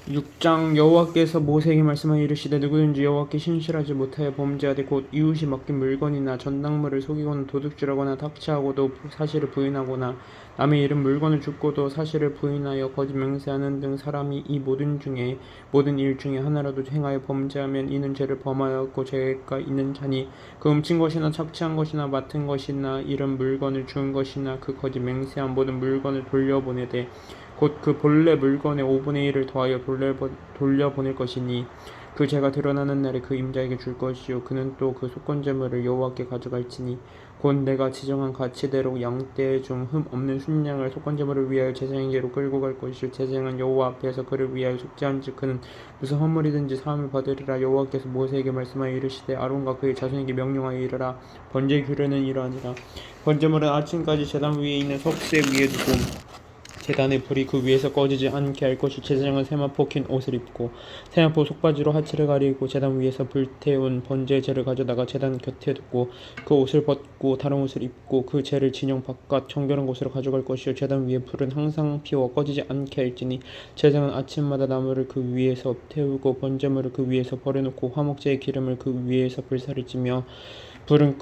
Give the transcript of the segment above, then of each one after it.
6장 여호와께서 모세에게 말씀하여 이르시되 누구든지 여호와께 신실하지 못하여 범죄하되 곧 이웃이 맡긴 물건이나 전당물을 속이거나 도둑질하거나 탁치하고도 사실을 부인하거나 남의 이름 물건을 줍고도 사실을 부인하여 거짓 맹세하는 등 사람이 이 모든 일 중에 하나라도 행하여 범죄하면 이는 죄를 범하였고 죄가 있는 자니 그 훔친 것이나 착취한 것이나 맡은 것이나 이런 물건을 준 것이나 그 거짓 맹세한 모든 물건을 돌려보내되 곧 그 본래 물건의 5분의 1을 더하여 돌려보낼 것이니 그 죄가 드러나는 날에 그 임자에게 줄 것이요 그는 또 그 속건제물을 여호와께 가져갈지니 곧 내가 지정한 가치대로 양떼 중 흠 없는 순양을 속건제물을 위하여 제사장에게로 끌고 갈 것이요 제사장은 여호와 앞에서 그를 위하여 속죄한즉 그는 무슨 허물이든지 사함을 받으리라. 여호와께서 모세에게 말씀하여 이르시되 아론과 그의 자손에게 명령하여 이르라. 번제 규례는 이러하니라. 번제물은 아침까지 제단 위에 있는 석쇠 위에 두고 제단의 불이 그 위에서 꺼지지 않게 할 것이 제사장은 세마포 킨 옷을 입고 세마포 속바지로 하체를 가리고 제단 위에서 불태운 번제의 재를 가져다가 제단 곁에 두고 그 옷을 벗고 다른 옷을 입고 그 재를 진영 바깥 정결한 곳으로 가져갈 것이요 제단 위에 불은 항상 피워 꺼지지 않게 할지니 제사장은 아침마다 나무를 그 위에서 태우고 번제물을 그 위에서 버려놓고 화목제의 기름을 그 위에서 불사를 찌며 불은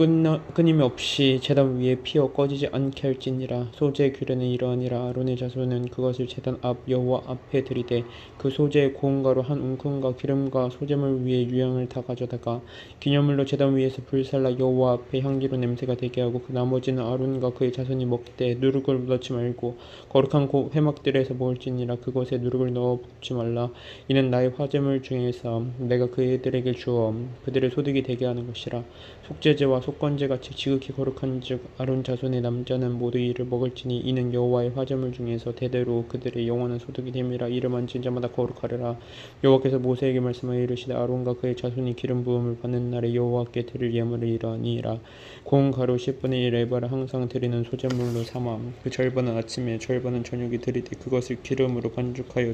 끊임없이 제단 위에 피어 꺼지지 않게 할지니라. 소제의 규례는 이러하니라. 아론의 자손은 그것을 제단 앞 여호와 앞에 들이되 그 소제의 고운가루 한 웅큼과 기름과 소제물 위에 유향을 다 가져다가 기념물로 제단 위에서 불살라 여호와 앞에 향기로 냄새가 되게 하고 그 나머지는 아론과 그의 자손이 먹되 누룩을 넣지 말고 거룩한 회막들에서 먹을지니라. 그것에 누룩을 넣어 볶지 말라. 이는 나의 화제물 중에서 내가 그들에게 주어 그들의 소득이 되게 하는 것이라. 속죄제와 속건제같이 지극히 거룩한즉 아론 자손의 남자는 모두 이를 먹을지니 이는 여호와의 화제물 중에서 대대로 그들의 영원한 소득이 됨이라. 이를 만진 자마다 거룩하리라. 여호와께서 모세에게 말씀하여 이르시되 아론과 그의 자손이 기름 부음을 받는 날에 여호와께 드릴 예물을 이러하니라. 고운 가루 10분의 1 에바를 항상 드리는 소제물로 삼아 그 절반은 아침에 절반은 저녁에 드리되 그것을 기름으로 반죽하여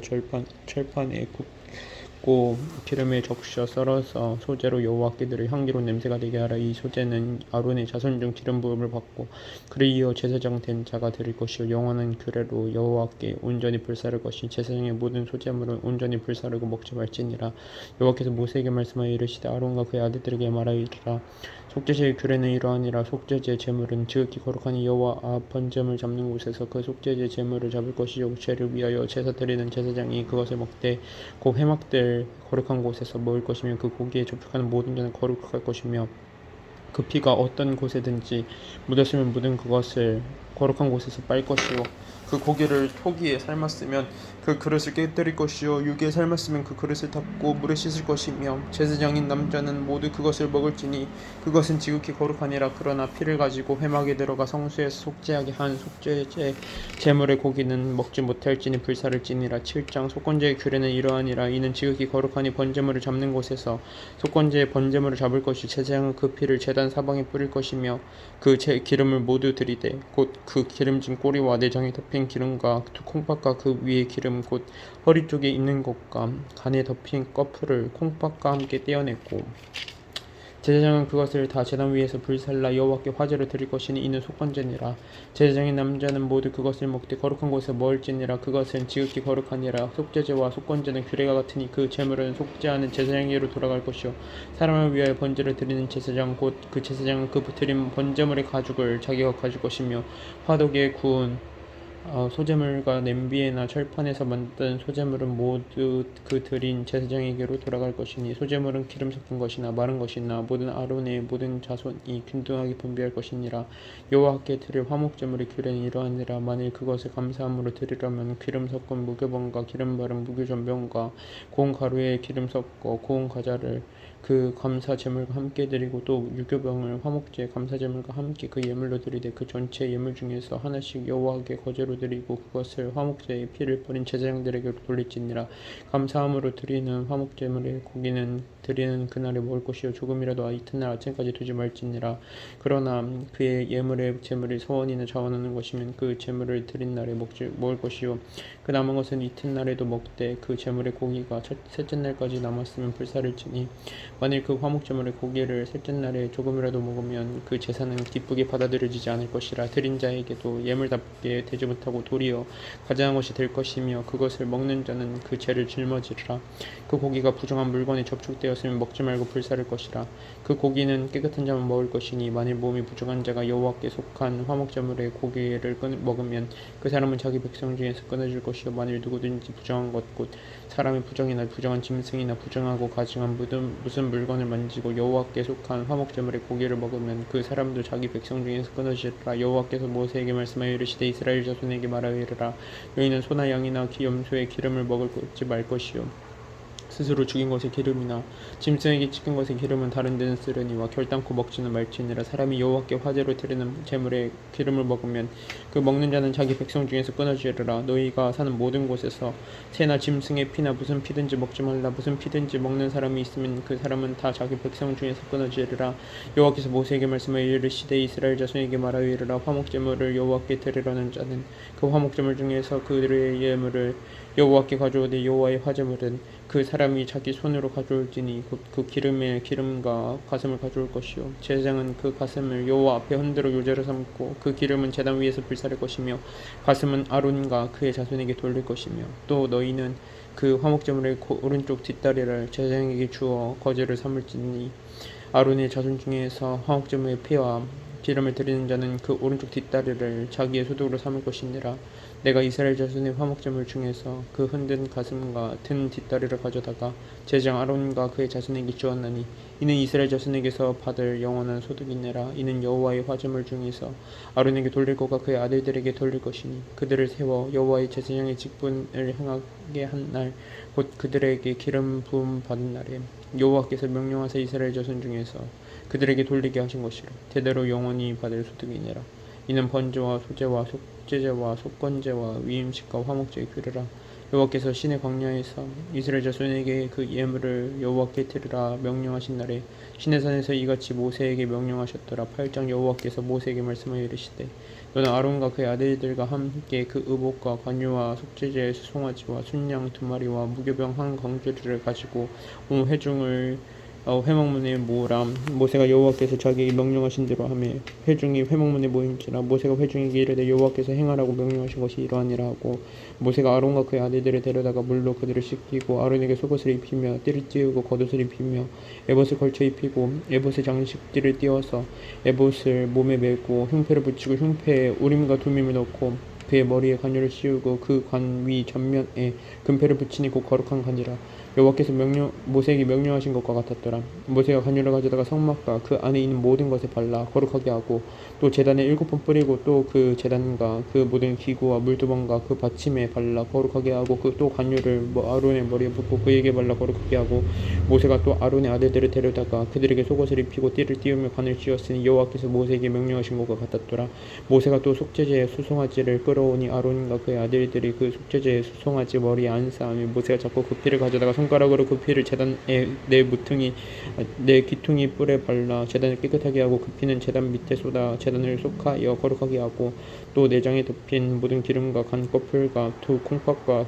철판에 굽고 기름에 적셔 썰어서 소재로 여호와께 드릴 향기로운 냄새가 되게 하라. 이 소재는 아론의 자손 중 기름 부음을 받고 그를 이어 제사장 된 자가 드릴 것이요 영원한 규례로 여호와께 온전히 불사를 것이 제사장의 모든 소재물은 온전히 불사르고 먹지 말지니라. 여호와께서 모세에게 말씀하여 이르시되 아론과 그의 아들들에게 말하이르라. 속죄제의 규례는 이러하니라. 속죄제 제물은 지극히 거룩하니 여호와 앞 번제물 잡는 곳에서 그 속죄제 제물을 잡을 것이요 죄를 위하여 제사 드리는 제사장이 그것을 먹되 곧 회막들 거룩한 곳에서 먹을 것이며 그 고기에 접촉하는 모든 자는 거룩할 것이며 그 피가 어떤 곳에든지 묻었으면 묻은 그것을 거룩한 곳에서 빨 것이요 그 고기를 토기에 삶았으면 그 그릇을 깨뜨릴 것이요 육에 삶았으면 그 그릇을 닦고 물에 씻을 것이며 제사장인 남자는 모두 그것을 먹을지니 그것은 지극히 거룩하니라. 그러나 피를 가지고 회막에 들어가 성소에서 속죄하게 한 속죄제 제물의 고기는 먹지 못할지니 불사를지니라. 7장 속건제의 규례는 이러하니라. 이는 지극히 거룩하니 번제물을 잡는 곳에서 속건제의 번제물을 잡을 것이 제사장은 그 피를 제단 사방에 뿌릴 것이며 그 기름을 모두 들이되 곧 그 기름진 꼬리와 내장에 덮인 기름과 콩팥과 그 위에 기름 곧 허리 쪽에 있는 것과 간에 덮인 꺼풀을 콩팥과 함께 떼어냈고 제사장은 그것을 다 제단 위에서 불살라 여호와께 화제로 드릴 것이니 이는 속건제니라. 제사장의 남자는 모두 그것을 먹되 거룩한 곳에 먹을지니라. 그것은 지극히 거룩하니라. 속죄제와 속건제는 규례가 같으니 그 제물은 속죄하는 제사장에게로 돌아갈 것이요 사람을 위하여 번제를 드리는 제사장 곧 그 제사장은 그 드린 번제물의 가죽을 자기가 가질 것이며 화덕에 구운 소재물과 냄비에나 철판에서 만든 소재물은 모두 그 드린 제사장에게로 돌아갈 것이니 소재물은 기름 섞인 것이나 마른 것이나 모든 아론의 모든 자손이 균등하게 분배할 것이니라. 여호와께 드릴 화목제물의 규례는 이러하니라. 만일 그것을 감사함으로 드리려면 기름 섞은 무교병과 기름 바른 무교전병과 고운 가루에 기름 섞어 고운 과자를 그 감사 제물과 함께 드리고 또 유교병을 화목제 감사 제물과 함께 그 예물로 드리되 그 전체 예물 중에서 하나씩 여호와께 거제로 드리고 그것을 화목제의 피를 뿌린 제사장들에게로 돌릴지니라. 감사함으로 드리는 화목제물의 고기는 드리는 그날에 먹을 것이요 조금이라도 이튿날 아침까지 두지 말지니라. 그러나 그의 예물의 제물이 서원이나 자원하는 것이면 그 제물을 드린 날에 먹을 것이요 그 남은 것은 이튿날에도 먹되 그 제물의 고기가 셋째 날까지 남았으면 불사를 지니 만일 그 화목제물의 고기를 셋째 날에 조금이라도 먹으면 그 제사는 기쁘게 받아들여지지 않을 것이라 드린 자에게도 예물답게 되지 못하고 도리어 가증한 것이 될 것이며 그것을 먹는 자는 그 죄를 짊어지리라. 그 고기가 부정한 물건에 접촉되었으면 먹지 말고 불사를 것이라. 그 고기는 깨끗한 자만 먹을 것이니 만일 몸이 부정한 자가 여호와께 속한 화목제물의 고기를 먹으면 그 사람은 자기 백성 중에서 끊어질 것이요 만일 누구든지 부정한 것 곧 사람의 부정이나 부정한 짐승이나 부정하고 가증한 무슨 물건을 만지고 여호와께 속한 화목제물의 고기를 먹으면 그 사람도 자기 백성 중에서 끊어지리라. 여호와께서 모세에게 말씀하여 이르시되 이스라엘 자손에게 말하여 이르라. 너희는 소나 양이나 염소의 기름을 먹지 말 것이요 스스로 죽인 것의 기름이나 짐승에게 찍힌 것의 기름은 다른 데는 쓰려니와 결단코 먹지는 말지니라. 사람이 여호와께 화제로 드리는 제물의 기름을 먹으면 그 먹는 자는 자기 백성 중에서 끊어지리라. 너희가 사는 모든 곳에서 새나 짐승의 피나 무슨 피든지 먹지 말라. 무슨 피든지 먹는 사람이 있으면 그 사람은 다 자기 백성 중에서 끊어지리라. 여호와께서 모세에게 말씀하여 이르시되 이스라엘 자손에게 말하여 이르라. 화목제물을 여호와께 드리려는 자는 그 화목제물 중에서 그들의 예물을 여호와께 가져오되 여호와의 화제물은 그 사람이 자기 손으로 가져올지니 그 기름의 기름과 가슴을 가져올 것이요 제사장은 그 가슴을 여호와 앞에 흔들어 요제로 삼고 그 기름은 제단 위에서 불사를 것이며 가슴은 아론과 그의 자손에게 돌릴 것이며 또 너희는 그 화목제물의 오른쪽 뒷다리를 제사장에게 주어 거제를 삼을지니 아론의 자손 중에서 화목제물의 피와 기름을 드리는 자는 그 오른쪽 뒷다리를 자기의 소득으로 삼을 것이니라. 내가 이스라엘 자손의 화목제물 중에서 그 흔든 가슴과 든 뒷다리를 가져다가 제사장 아론과 그의 자손에게 주었나니 이는 이스라엘 자손에게서 받을 영원한 소득이니라. 이는 여호와의 화제물 중에서 아론에게 돌릴 것과 그의 아들들에게 돌릴 것이니 그들을 세워 여호와의 제사장의 직분을 행하게 한 날 곧 그들에게 기름 부음 받은 날에 여호와께서 명령하사 이스라엘 자손 중에서 그들에게 돌리게 하신 것이라. 대대로 영원히 받을 소득이니라. 이는 번제와 소제와 속죄제와 속건제와 위임식과 화목제의 규례라. 여호와께서 시내 광야에서 이스라엘 자손에게 그 예물을 여호와께 드리라 명령하신 날에 시내산에서 이같이 모세에게 명령하셨더라. 8장 여호와께서 모세에게 말씀하여 이르시되 너는 아론과 그의 아들들과 함께 그 의복과 관유와 속죄제의 수송아지와 순양 2마리와 무교병 한 광주리를 가지고 온 회중을 회막문에 모으라. 모세가 여호와께서 자기에게 명령하신 대로 하매 회중이 회막문에 모인지라. 모세가 회중에게 이르되 여호와께서 행하라고 명령하신 것이 이러하니라 하고 모세가 아론과 그의 아들들을 데려다가 물로 그들을 씻기고 아론에게 속옷을 입히며 띠를 띄우고 겉옷을 입히며 에봇을 걸쳐 입히고 에봇의 장식띠를 띄워서 에봇을 몸에 메고 흉패를 붙이고 흉패에 우림과 둠임을 넣고 그의 머리에 관유를 씌우고 그 관 위 전면에 금패를 붙이니 곧 거룩한 관이라. 여호와께서 모세에게 명령하신 것과 같았더라. 모세가 관유를 가져다가 성막과 그 안에 있는 모든 것에 발라 거룩하게 하고 또 제단에 7번 뿌리고 또 그 제단과 그 모든 기구와 물두번과 그 받침에 발라 거룩하게 하고 또 관유를 아론의 머리에 붓고 그에게 발라 거룩하게 하고 모세가 또 아론의 아들들을 데려다가 그들에게 속옷을 입히고 띠를 띄우며 관을 씌웠으니 여호와께서 모세에게 명령하신 것과 같았더라. 모세가 또 속죄제의 수송아지를 끌어오니 아론과 그의 아들들이 그 속죄제의 수송아지 머리에 안싸하며 모세가 잡고 그 피를 가져다가 손가락으로 그 피를 제단의 네 귀퉁이 뿔에 발라 제단을 깨끗하게 하고 그 피는 제단 밑에 쏟아 제단을 속하여 거룩하게 하고 또 내장에 덮인 모든 기름과 간 껍질과 두 콩팥과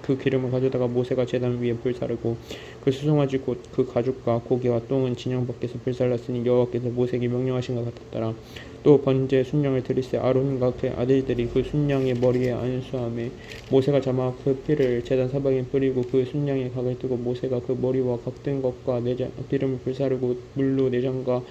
그 기름을 가져다가 모세가 제단 위에 불사르고 그 수송아지 곧 그 가죽과 고기와 똥은 진영 밖에서 불살랐으니 여호와께서 모세에게 명령하신 것 같았더라. 또 번제 순양을 드리세 아론과 그의 아들들이 그 순양의 머리에 안수하며 모세가 잡아 그 피를 제단 사방에 뿌리고 그 순양의 각을 뜨고 모세가 그 머리와 각든 것과 내장 기름을 불사르고 물로 내장과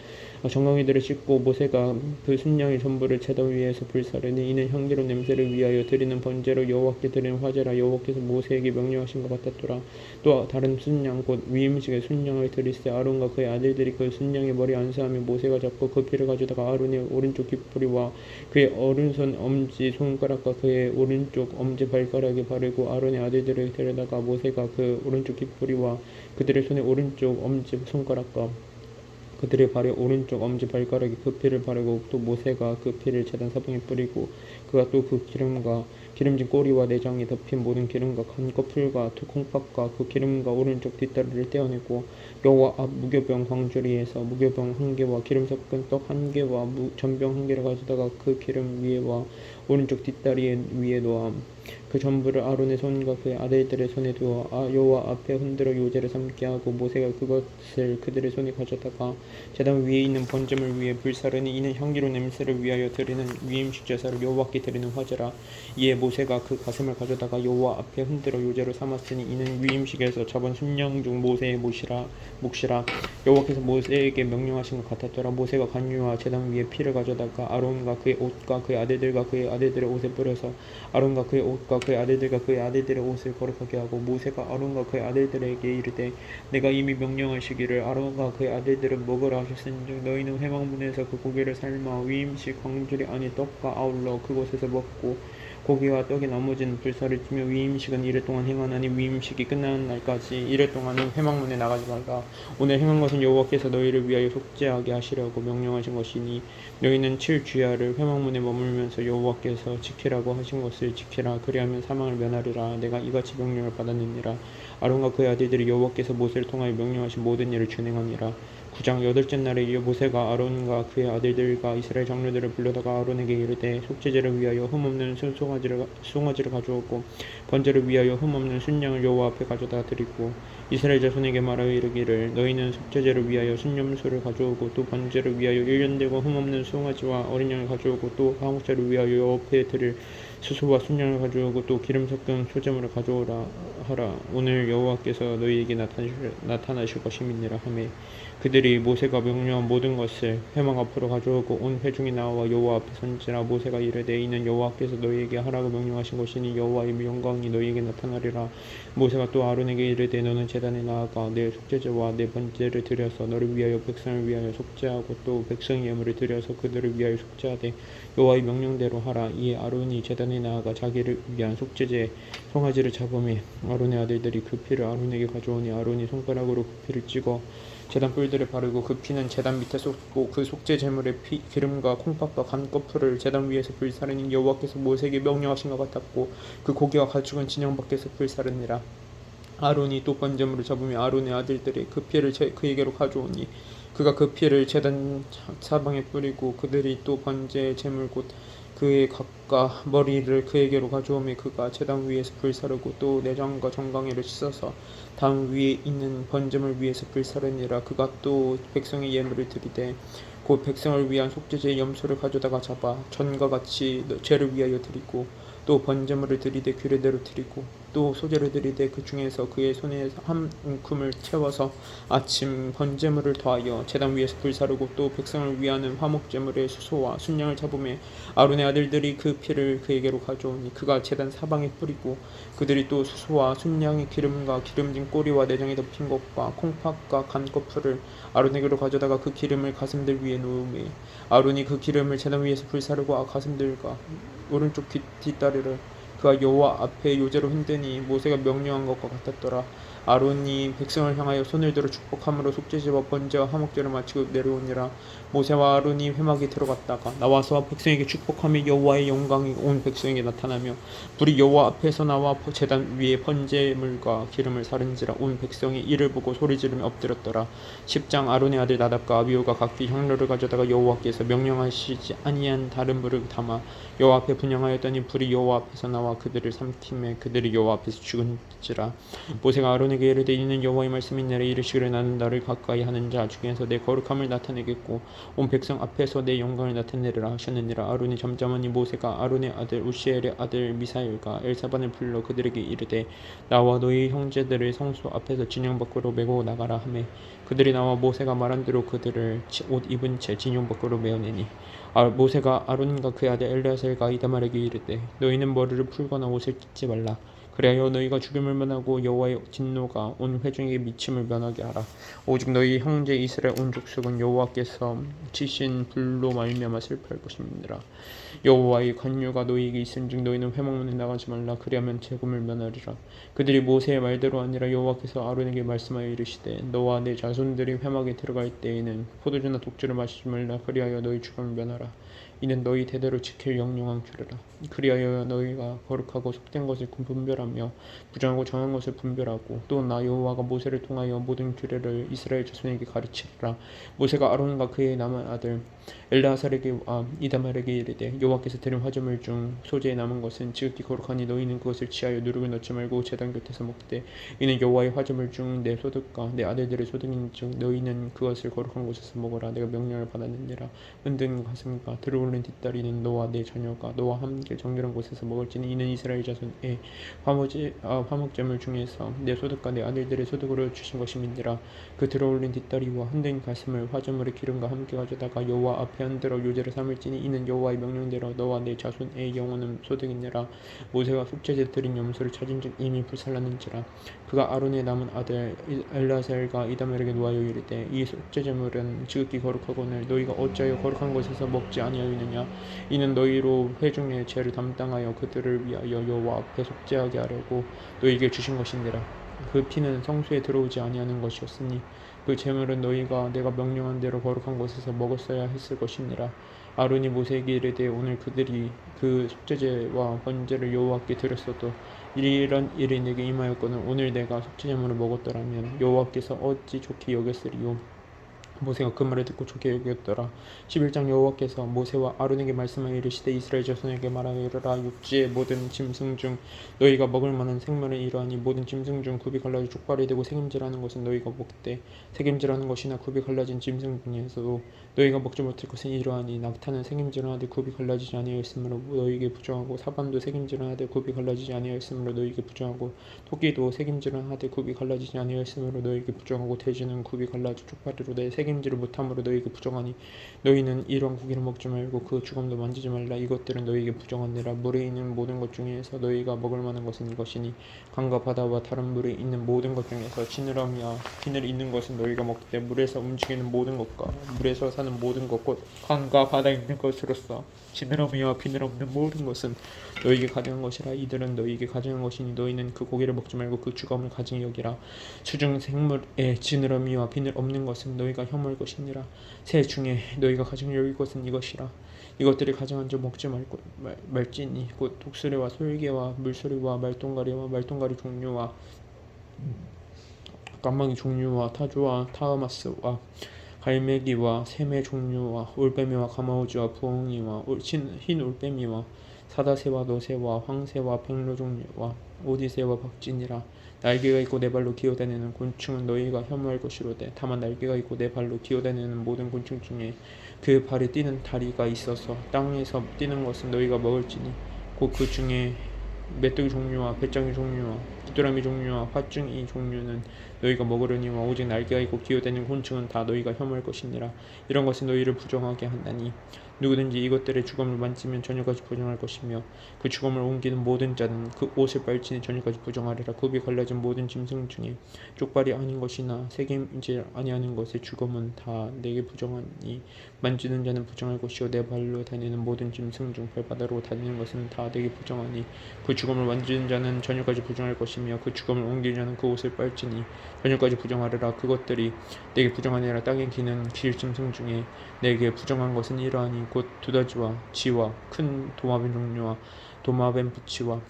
정강이들을 씻고 모세가 그 순양의 전부를 제단 위에서 불사르니 이는 향기로운 냄새를 위하여 드리는 번제로 여호와께 드리는 화제라. 여호와께서 모세에게 명령하신 것 같았더라. 또 다른 순양 곧 위임식의 순양을 드리세 아론과 그의 아들들이 그 순양의 머리 안수하며 모세가 잡고 그 피를 가져다가 아론의 오른쪽 깃뿌리와 그의 오른손 엄지 손가락과 그의 오른쪽 엄지 발가락에 바르고 아론의 아들들을 데려다가 모세가 그 오른쪽 깃뿌리와 그들의 손의 오른쪽 엄지 손가락과 그들의 발의 오른쪽 엄지 발가락에 그 피를 바르고 또 모세가 그 피를 제단 사방에 뿌리고 그가 또 그 기름과 기름진 꼬리와 내장이 덮인 모든 기름과 간 껍질과 두 콩팥과 그 기름과 오른쪽 뒷다리를 떼어내고 여호와 앞 무교병 광주리에서 무교병 1개와 기름 섞은 떡 1개와 전병 1개를 가져다가 그 기름 위에와 오른쪽 뒷다리 위에 놓아 그 전부를 아론의 손과 그의 아들들의 손에 두어 여호와 앞에 흔들어 요제를 삼게 하고 모세가 그것을 그들의 손에 가져다가 제단 위에 있는 번제물 위에 불사르니 이는 향기로운 냄새를 위하여 드리는 위임식 제사를 여호와께 드리는 화제라. 이에 모세가 그 가슴을 가져다가 여호와 앞에 흔들어 요제로 삼았으니 이는 위임식에서 잡은 순양 중 모세의 몫이라. 여호와께서 모세에게 명령하신 것 같았더라. 모세가 관유와 제단 위에 피를 가져다가 아론과 그의 옷과 그의 아들들과 그의 아들들의 옷에 뿌려서 아론과 그의 옷과 그의 아들들과 그의 아들들의 옷을 거룩하게 하고 모세가 아론과 그의 아들들에게 이르되 내가 이미 명령하시기를 아론과 그의 아들들은 먹으라 하셨은즉 너희는 회막문에서 그 고기를 삶아 위임식 광주리 안에 떡과 아울러 그곳에서 먹고 고기와 떡의 나머지는 불사를 지며 위임식은 이래 동안 행하나니 위임식이 끝나는 날까지 이래 동안은 회막문에 나가지 말라. 오늘 행한 것은 여호와께서 너희를 위하여 속죄하게 하시려고 명령하신 것이니 너희는 7주야를 회막문에 머물면서 여호와께서 지키라고 하신 것을 지키라. 그리하면 사망을 면하리라. 내가 이같이 명령을 받았느니라. 아론과 그의 아들들이 여호와께서 모세를 통하여 명령하신 모든 일을 준행하니라. 9장 여덟째 날에 이어 모세가 아론과 그의 아들들과 이스라엘 장로들을 불러다가 아론에게 이르되 속죄제를 위하여 흠없는 송아지를 가져오고 번제를 위하여 흠없는 순양을 여호와 앞에 가져다 드리고 이스라엘 자손에게 말하여 이르기를 너희는 속죄제를 위하여 순염소를 가져오고 또 번제를 위하여 1년 되고 흠없는 송아지와 어린 양을 가져오고 또 화목제를 위하여 여호와 앞에 드릴 수소와 순양을 가져오고 또 기름 섞은 소제물을 가져오라 하라. 오늘 여호와께서 너희에게 나타나실 것임이니라 하매 그들이 모세가 명령한 모든 것을 회막 앞으로 가져오고 온 회중이 나와 여호와 앞에 선지라. 모세가 이르되 이는 여호와께서 너희에게 하라고 명령하신 것이니 여호와의 영광이 너희에게 나타나리라. 모세가 또 아론에게 이르되 너는 제단에 나아가 내 속죄제와 내 번제를 드려서 너를 위하여 백성을 위하여 속죄하고 또 백성의 예물을 드려서 그들을 위하여 속죄하되 여호와의 명령대로 하라. 이에 아론이 제단에 나아가 자기를 위한 속죄제 송아지를 잡으매 아론의 아들들이 그 피를 아론에게 가져오니 아론이 손가락으로 그 피를 찍어 제단 뿔들을 바르고 그 피는 제단 밑에 쏟고 그 속죄 제물의 기름과 콩팥과 간꺼풀을 제단 위에서 불사르니 여호와께서 모세에게 명령하신 것 같았고 그 고기와 가축은 진영 밖에서 불사르니라. 아론이 또 번제물을 잡으며 아론의 아들들이 그 피를 그에게로 가져오니 그가 그 피를 제단 사방에 뿌리고 그들이 또 번제 제물 곧 그의 각과 머리를 그에게로 가져오며 그가 제단 위에서 불사르고 또 내장과 정강이를 씻어서 당 위에 있는 번제물 위에서 불사르니라. 그가 또 백성의 예물을 드리되 곧 백성을 위한 속죄제의 염소를 가져다가 잡아 전과 같이 죄를 위하여 드리고 또 번제물을 드리되 규례대로 드리고 또 소제를 드리되 그 중에서 그의 손에 한 움큼을 채워서 아침 번제물을 더하여 제단 위에서 불사르고 또 백성을 위하는 화목제물의 수소와 순양을 잡으며 아론의 아들들이 그 피를 그에게로 가져오니 그가 제단 사방에 뿌리고 그들이 또 수소와 순양의 기름과 기름진 꼬리와 내장에 덮인 것과 콩팥과 간꺼풀을 아론에게로 가져다가 그 기름을 가슴들 위에 놓으매 아론이 그 기름을 제단 위에서 불사르고 가슴들과 오른쪽 뒷다리를 그가 여호와 앞에 요제로 흔드니 모세가 명령한 것과 같았더라. 아론이 백성을 향하여 손을 들어 축복함으로 속죄제와 번제와 화목제를 마치고 내려오니라. 모세와 아론이 회막에 들어갔다가 나와서 백성에게 축복하며 여호와의 영광이 온 백성에게 나타나며 불이 여호와 앞에서 나와 제단 위에 번제물과 기름을 사른지라. 온 백성이 이를 보고 소리 지르며 엎드렸더라. 10장 아론의 아들 나답과 아비후가 각기 향로를 가져다가 여호와께서 명령하시지 아니한 다른 불을 담아 여호와 앞에 분향하였더니 불이 여호와 앞에서 나와 그들을 삼키매 그들이 여호와 앞에서 죽은지라. 모세가 아론에게 이르되 이는 여호와의 말씀이니라. 이르시기를 나는 나를 가까이 하는 자 중에서 내 거룩함을 나타내겠고 온 백성 앞에서 내 영광을 나타내리라 하셨느니라. 아론이 잠잠하니 모세가 아론의 아들 우시엘의 아들 미사엘과 엘사반을 불러 그들에게 이르되 나와 너희 형제들을 성소 앞에서 진영 밖으로 메고 나가라 하매 그들이 나와 모세가 말한 대로 그들을 옷 입은 채 진영 밖으로 메어내니 모세가 아론과 그의 아들 엘르야살과 이다말에게 이르되 너희는 머리를 풀거나 옷을 찢지 말라. 그리하여 너희가 죽임을 면하고 여호와의 진노가 온 회중에게 미침을 면하게 하라. 오직 너희 형제 이스라엘 온 족속은 여호와께서 치신 불로 말미암아 슬퍼할 것임이니라. 여호와의 관유가 너희에게 있은즉 너희는 회막문에 나가지 말라. 그리하면 재금을 면하리라. 그들이 모세의 말대로 아니라 여호와께서 아론에게 말씀하여 이르시되 너와 내 자손들이 회막에 들어갈 때에는 포도주나 독주를 마시지 말라. 그리하여 너희 죽음을 면하라. 이는 너희 대대로 지킬 영영한 규례라. 그리하여 너희가 거룩하고 속된 것을 분별하며 부정하고 정한 것을 분별하고 또 나 여호와가 모세를 통하여 모든 규례를 이스라엘 자손에게 가르치리라. 모세가 아론과 그의 남은 아들 엘르아살에게 이다말에게 이르되 여호와께서 드린 화제물 중 소재에 남은 것은 지극히 거룩하니 너희는 그것을 취하여 누룩을 넣지 말고 제단 곁에서 먹되 이는 여호와의 화제물 중 내 소득과 내 아들들의 소득인즉 너희는 그것을 거룩한 곳에서 먹으라. 내가 명령을 받았느니라. 은든 가슴과 들어올린 뒷다리는 너와 내 자녀가 너와 함께 정결한 곳에서 먹을지니 이는 이스라엘 자손의 화목제물 중에서 내 소득과 내 아들들의 소득으로 주신 것임이니라. 그 들어올린 뒷다리와 흔든 가슴을 화제물의 기름과 함께 가져다가 여호와 앞에 흔들어 요제를 삼을지니 이는 여호와의 명령대로 너와 내 자손의 영혼은 소득이니라. 모세가 속죄제 드린 염소를 찾은즉 이미 불살랐는지라. 그가 아론의 남은 아들 엘르아살과 이다멜에게 노하여 이르되 이 속죄제물은 지극히 거룩하거늘 너희가 어찌하여 거룩한 곳에서 먹지 아니하였느냐. 이는 너희로 회중의 죄를 담당하여 그들을 위하여 여호와 앞에 속죄하게 하려고 너희에게 주신 것이니라. 그 피는 성소에 들어오지 아니하는 것이었으니 그 제물은 너희가 내가 명령한 대로 거룩한 곳에서 먹었어야 했을 것이니라. 아론이 모세에게 이르되 오늘 그들이 그 속죄제와 번제를 여호와께 드렸어도 이런 일이 내게 임하였거늘 오늘 내가 속죄제물을 먹었더라면 여호와께서 어찌 좋게 여겼으리요. 모세가 그 말을 듣고 좋게 여겼더라. 11장 여호와께서 모세와 아론에게 말씀하여 이르시되 이스라엘 자손에게 말하여 이르라. 육지의 모든 짐승 중 너희가 먹을 만한 생물은 이러하니 모든 짐승 중 굽이 갈라져 족발이 되고 색임질하는 것은 너희가 먹되 색임질하는 것이나 굽이 갈라진 짐승 중에서도 너희가 먹지 못할 것은 이러하니 낙타는 색임질을 하되 굽이 갈라지지 아니하였으므로 너희에게 부정하고 사반도 색임질을 하되 굽이 갈라지지 아니하였으므로 너희에게 부정하고 토끼도 색임질을 하되 굽이 갈라지지 아니하였으므로 너희에게 부정하고 돼지는 굽이 갈라져 족발이로 내 색임질을 못함으로 너희에게 부정하니 너희는 이런 고기를 먹지 말고 그 주검도 만지지 말라. 이것들은 너희에게 부정하니라. 물에 있는 모든 것 중에서 너희가 먹을 만한 것은 이것이니 강과 바다와 다른 물에 있는 모든 것 중에서 지느러미와 비늘 있는 것은 너희가 먹되 물에서 움직이는 모든 것과 물에서 사는 모든 것 곧 강과 바다에 있는 것으로서 지느러미와 비늘 없는 모든 것은 너희에게 가증한 것이라. 이들은 너희에게 가증한 것이니 너희는 그 고기를 먹지 말고 그 주검을 가증히 여기라. 수중 생물의 지느러미와 비늘 없는 것은 너희가 혐오할 것이니라. 새 중에 너희가 가증히 여길 것은 이것이라. 이것들이 가증한 줄 먹지 말지니 곧 독수리와 솔개와 물소리와 말동가리와 말동가리 종류와 까마귀 종류와 타조와 타마스와 갈매기와 새매 종류와 올빼미와 가마우지와 부엉이와 흰 올빼미와 사다새와 너새와 황새와 백로 종류와 오디새와 박진이라. 날개가 있고 네 발로 기어다니는 곤충은 너희가 혐오할 것이로되 다만 날개가 있고 네 발로 기어다니는 모든 곤충 중에 그 발에 뛰는 다리가 있어서 땅에서 뛰는 것은 너희가 먹을지니 곧 그 중에 메뚜기 종류와 배짱이 종류와 귀뚜라미 종류와 화중이 종류는 너희가 먹으려니와 오직 날개가 있고 기어다니는 곤충은 다 너희가 혐오할 것이니라. 이런 것은 너희를 부정하게 한다니 누구든지 이것들의 주검을 만지면 저녁까지 부정할 것이며 그 주검을 옮기는 모든 자는 그 옷을 빨지니 저녁까지 부정하리라. 굽이 갈라진 모든 짐승 중에 쪽발이 아닌 것이나 새김질 아니하는 것의 주검은 다 내게 부정하니 만지는 자는 부정할 것이요 내 발로 다니는 모든 짐승 중 발바닥으로 다니는 것은 다 내게 부정하니 그 주검을 만지는 자는 저녁까지 부정할 것이며 그 주검을 옮기는 자는 그 옷을 빨지니 저녁까지 부정하리라. 그것들이 내게 부정하니라. 땅에 기는 길 짐승 중에 내게 부정한 것은 이러하니 곧 두더지와 쥐와 큰 도마뱀 종류와 도마뱀 부치와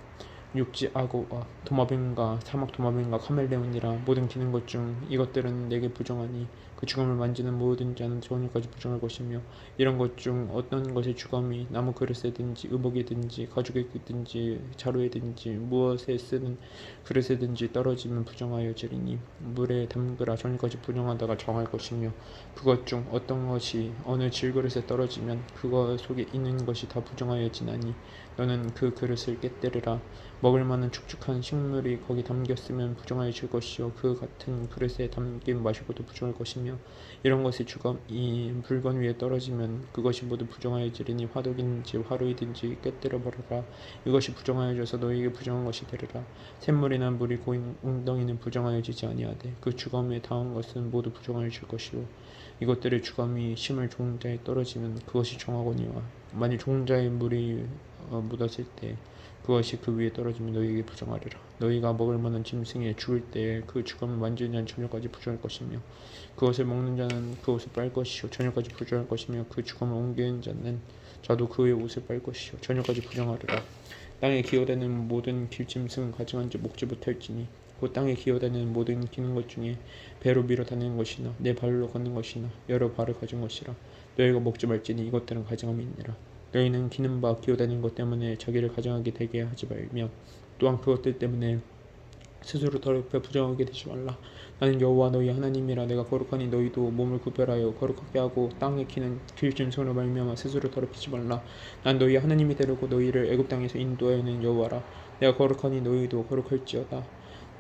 육지 악어와 도마뱀과 사막 도마뱀과 카멜레온이라. 모든 기는 것 중 이것들은 내게 부정하니 그 주검을 만지는 모든 자는 저녁까지 부정할 것이며 이런 것 중 어떤 것의 주검이 나무 그릇에든지 의복에든지 가죽에든지 자루에든지 무엇에 쓰는 그릇에든지 떨어지면 부정하여지리니 물에 담그라. 저녁까지 부정하다가 정할 것이며 그것 중 어떤 것이 어느 질그릇에 떨어지면 그것 속에 있는 것이 다 부정하여지나니 너는 그 그릇을 깨뜨리라. 먹을 만한 축축한 식물이 거기 담겼으면 부정하여질 것이요 그 같은 그릇에 담긴 마시고도 부정할 것이며 이런 것의 주검이 물건 위에 떨어지면 그것이 모두 부정하여지리니 화덕이든지 화로이든지 깨뜨려 버려라. 이것이 부정하여져서 너희에게 부정한 것이 되리라. 샘물이나 물이 고인 웅덩이는 부정하여지지 아니하되 그 주검에 닿은 것은 모두 부정하여질 것이요 이것들의 주검이 심을 종자에 떨어지면 그것이 정하거니와 만일 종자에 물이 묻었을 때 그것이 그 위에 떨어지면 너희에게 부정하리라. 너희가 먹을 만한 짐승에 죽을 때 그 주검을 만지는 자는 저녁까지 부정할 것이며 그것을 먹는 자는 그 옷을 빨 것이요 저녁까지 부정할 것이며 그 주검을 옮기는 자는 자도 그의 옷을 빨 것이요 저녁까지 부정하리라. 땅에 기어다니는 모든 길짐승은 가증한 지 먹지 못할지니 곧 땅에 기어다니는 모든 기는 것 중에 배로 밀어 다니는 것이나 내 발로 걷는 것이나 여러 발을 가진 것이라. 너희가 먹지 말지니 이것들은 가증함이 있느라. 너희는 기는 바 기어다니는 것 때문에 자기를 가증하게 되게 하지 말며 또한 그것들 때문에 스스로 더럽혀 부정하게 되지 말라. 나는 여호와 너희 하나님이라. 내가 거룩하니 너희도 몸을 구별하여 거룩하게 하고 땅에 기는 길짐승으로 말미암아 스스로 더럽히지 말라. 난 너희 하나님이 되려고 너희를 애굽 땅에서 인도하여낸 여호와라. 내가 거룩하니 너희도 거룩할지어다.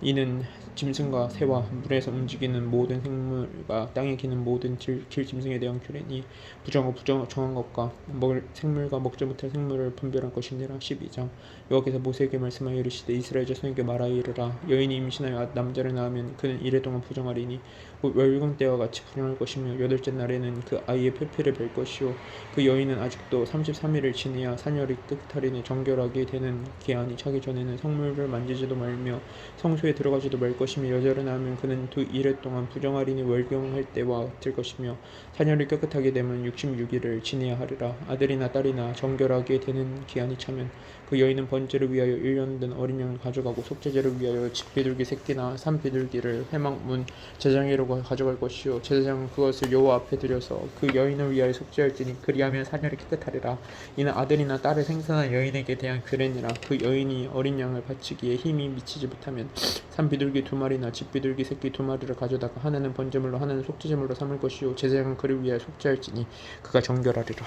이는 짐승과 새와 물에서 움직이는 모든 생물과 땅에 기는 모든 길짐승에 대한 규례니 부정하고 부정한 것과 먹을 생물과 먹지 못할 생물을 분별할 것이니라. 12장. 여호와께서 모세에게 말씀하여 이르시되 이스라엘 자손에게 말하여 이르라. 여인이 임신하여 남자를 낳으면 그는 이래 동안 부정하리니 곧 월경 때와 같이 부정할 것이며 여덟째 날에는 그 아이의 표피를 뵐 것이요 그 여인은 아직도 33일을 지내야 산열이 깨끗하리니 정결하게 되는 기한이 차기 전에는 성물을 만지지도 말며 성소에 들어가지도 말 것이며 여자를 낳으면 그는 두 이래 동안 부정하리니 월경할 때와 같을 것이며 자녀를 깨끗하게 되면 66일을 지내야 하리라. 아들이나 딸이나 정결하게 되는 기한이 차면 그 여인은 번제를 위하여 1년 된 어린 양을 가져가고 속죄제를 위하여 집비둘기 새끼나 산비둘기를 회막문 제장으로 가져갈 것이요 제사장은 그것을 여호와 앞에 드려서 그 여인을 위하여 속죄할지니 그리하면 사녀를 깨끗하리라. 이는 아들이나 딸을 생산한 여인에게 대한 규례니라. 그 여인이 어린 양을 바치기에 힘이 미치지 못하면 산비둘기 2마리나 집비둘기 새끼 2마리를 가져다가 하나는 번제물로 하나는 속죄제물로 삼을 것이요 제사장은 그를 위하여 속죄할지니 그가 정결하리라.